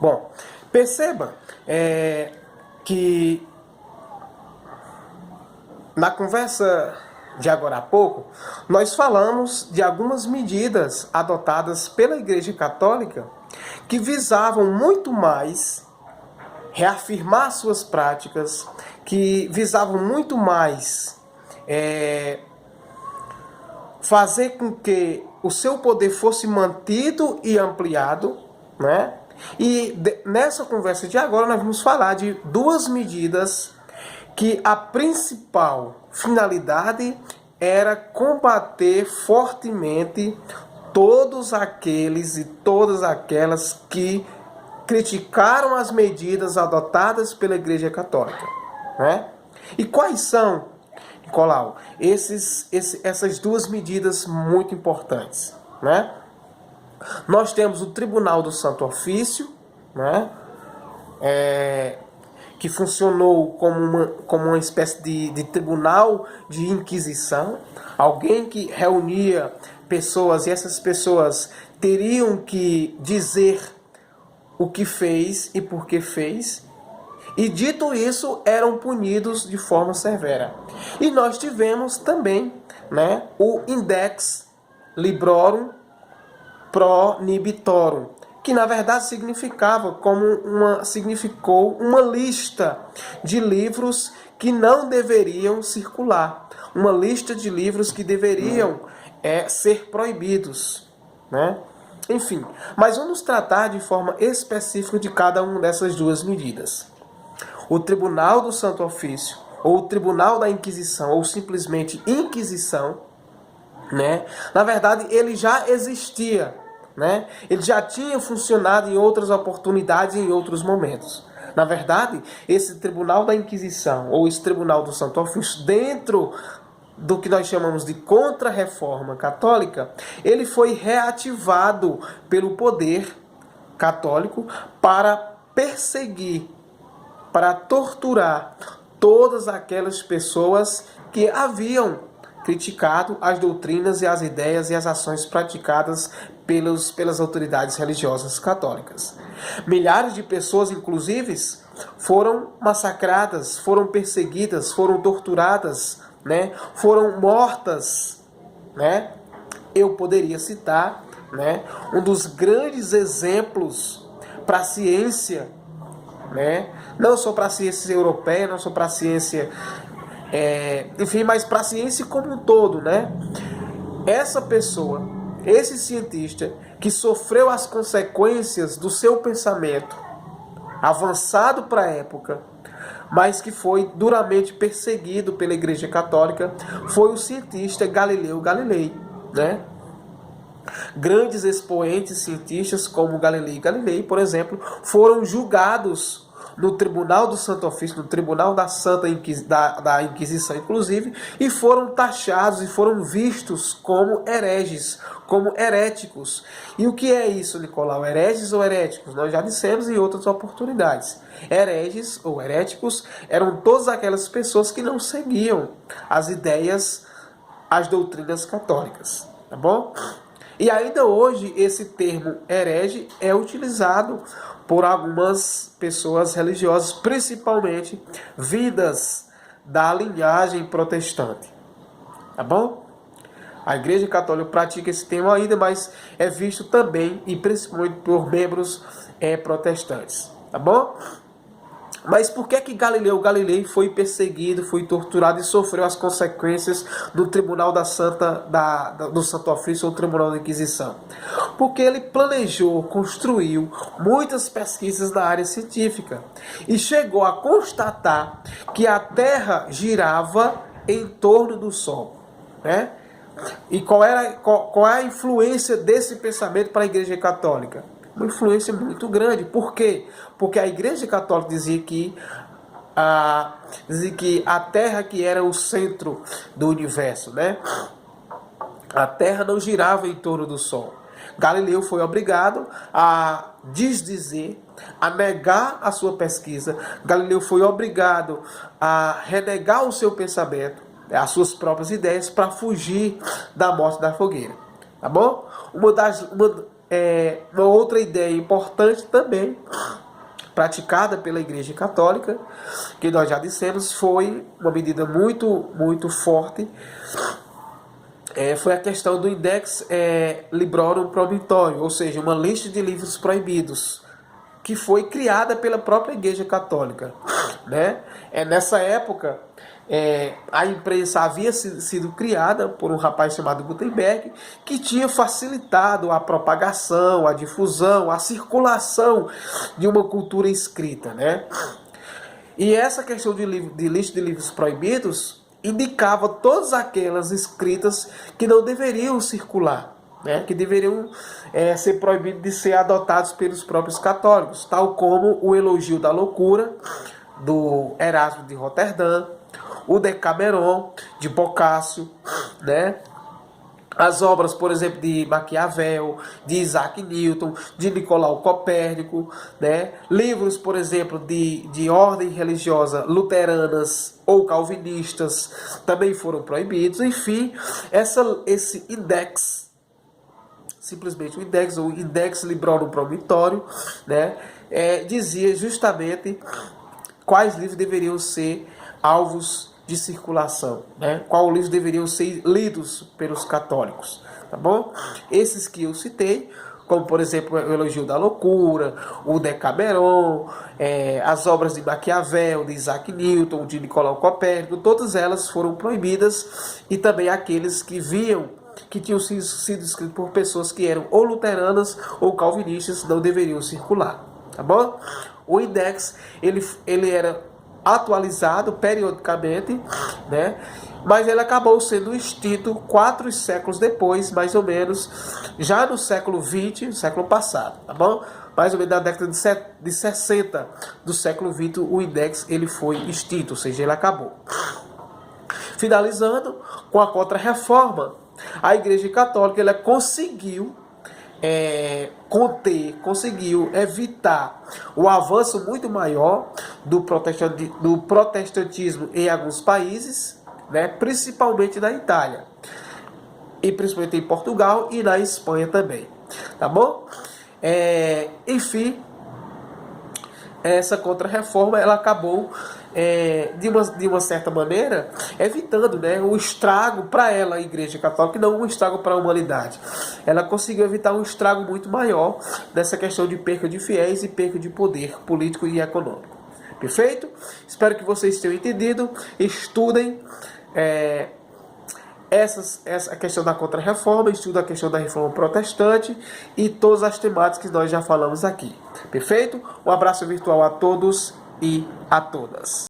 Bom, perceba que na conversa de agora há pouco, nós falamos de algumas medidas adotadas pela Igreja Católica que visavam muito mais reafirmar suas práticas, que visavam muito mais fazer com que o seu poder fosse mantido e ampliado, né? E nessa conversa de agora nós vamos falar de duas medidas que a principal finalidade era combater fortemente todos aqueles e todas aquelas que criticaram as medidas adotadas pela Igreja Católica, né? E quais são, Nicolau, essas duas medidas muito importantes, né? Nós temos o Tribunal do Santo Ofício, né? Que funcionou como uma espécie de tribunal de inquisição, alguém que reunia pessoas e essas pessoas teriam que dizer o que fez e por que fez, e dito isso, eram punidos de forma severa. E nós tivemos também, né, o Index Librorum Prohibitorum, que na verdade significou uma lista de livros que não deveriam circular, uma lista de livros que deveriam ser proibidos, né? Enfim, mas vamos tratar de forma específica de cada uma dessas duas medidas. O Tribunal do Santo Ofício, ou o Tribunal da Inquisição, ou simplesmente Inquisição, né? Na verdade, ele já existia, né? Ele já tinha funcionado em outras oportunidades e em outros momentos. Na verdade, esse Tribunal da Inquisição, ou esse Tribunal do Santo Ofício, dentro do que nós chamamos de Contra-Reforma Católica, ele foi reativado pelo poder católico para perseguir, para torturar todas aquelas pessoas que haviam criticado as doutrinas e as ideias e as ações praticadas pelas autoridades religiosas católicas. Milhares de pessoas, inclusive, foram massacradas, foram perseguidas, foram torturadas, né? Foram mortas, né? Eu poderia citar, né, um dos grandes exemplos para a ciência, né? Não só para a ciência europeia, não só para a ciência, enfim, mas para a ciência como um todo, né? Essa pessoa, esse cientista que sofreu as consequências do seu pensamento avançado para a época, mas que foi duramente perseguido pela Igreja Católica, foi o cientista Galileu Galilei, né? Grandes expoentes cientistas como Galileu Galilei, por exemplo, foram julgados no Tribunal do Santo Ofício, no Tribunal da da Inquisição, inclusive, e foram taxados e foram vistos como hereges, como heréticos. E o que é isso, Nicolau? Hereges ou heréticos? Nós já dissemos em outras oportunidades. Hereges ou heréticos eram todas aquelas pessoas que não seguiam as ideias, as doutrinas católicas, tá bom? E ainda hoje esse termo herege é utilizado por algumas pessoas religiosas, principalmente vindas da linhagem protestante. Tá bom? A Igreja Católica pratica esse termo ainda, mas é visto também e principalmente por membros protestantes. Tá bom? Mas por que Galileu Galilei foi perseguido, foi torturado e sofreu as consequências do Tribunal do Santo Ofício ou Tribunal da Inquisição? Porque ele planejou, construiu muitas pesquisas na área científica e chegou a constatar que a Terra girava em torno do Sol, né? E qual é a influência desse pensamento para a Igreja Católica? Uma influência muito grande. Por quê? Porque a Igreja Católica dizia que a Terra que era o centro do universo, né? A Terra não girava em torno do Sol. Galileu foi obrigado a desdizer, a negar a sua pesquisa. Galileu foi obrigado a renegar o seu pensamento, as suas próprias ideias, para fugir da morte da fogueira. Tá bom? uma outra ideia importante também, praticada pela Igreja Católica, que nós já dissemos, foi uma medida muito forte, foi a questão do Index Librorum Prohibitorum, ou seja, uma lista de livros proibidos, que foi criada pela própria Igreja Católica, né? Nessa época, a imprensa havia sido criada por um rapaz chamado Gutenberg, que tinha facilitado a propagação, a difusão, a circulação de uma cultura escrita, né? E essa questão de lista de livros proibidos indicava todas aquelas escritas que não deveriam circular, né? Que deveriam ser proibidos de ser adotados pelos próprios católicos, tal como o Elogio da Loucura, do Erasmo de Roterdã, o Decameron, de Boccaccio, né? As obras, por exemplo, de Maquiavel, de Isaac Newton, de Nicolau Copérnico, né? Livros, por exemplo, de ordem religiosa luteranas ou calvinistas também foram proibidos. Enfim, esse index, simplesmente o index, ou Index Librorum Prohibitorum, né? Dizia justamente quais livros deveriam ser alvos de circulação, né? Qual livros deveriam ser lidos pelos católicos, tá bom? Esses que eu citei, como por exemplo o Elogio da Loucura, o Decameron, as obras de Maquiavel, de Isaac Newton, de Nicolau Copérnico, todas elas foram proibidas, e também aqueles que tinham sido escritos por pessoas que eram ou luteranas ou calvinistas não deveriam circular, tá bom? O index, ele era atualizado periodicamente, né? Mas ele acabou sendo extinto 4 séculos depois, mais ou menos, já no século XX, século passado, tá bom? Mais ou menos na década de 60 do século XX, o index ele foi extinto, ou seja, ele acabou. Finalizando com a Contra-Reforma, a Igreja Católica ela conseguiu conseguiu evitar o avanço muito maior do protestantismo em alguns países, né, principalmente na Itália, e principalmente em Portugal e na Espanha também, tá bom? Enfim, essa Contra-Reforma ela acabou de uma certa maneira evitando, né, um estrago para ela, a Igreja Católica, e não um estrago para a humanidade. Ela conseguiu evitar um estrago muito maior nessa questão de perca de fiéis e perca de poder político e econômico. Perfeito? Espero que vocês tenham entendido. Estudem essa questão da Contra-Reforma, estuda a questão da Reforma Protestante e todas as temáticas que nós já falamos aqui. Perfeito? Um abraço virtual a todos e a todas.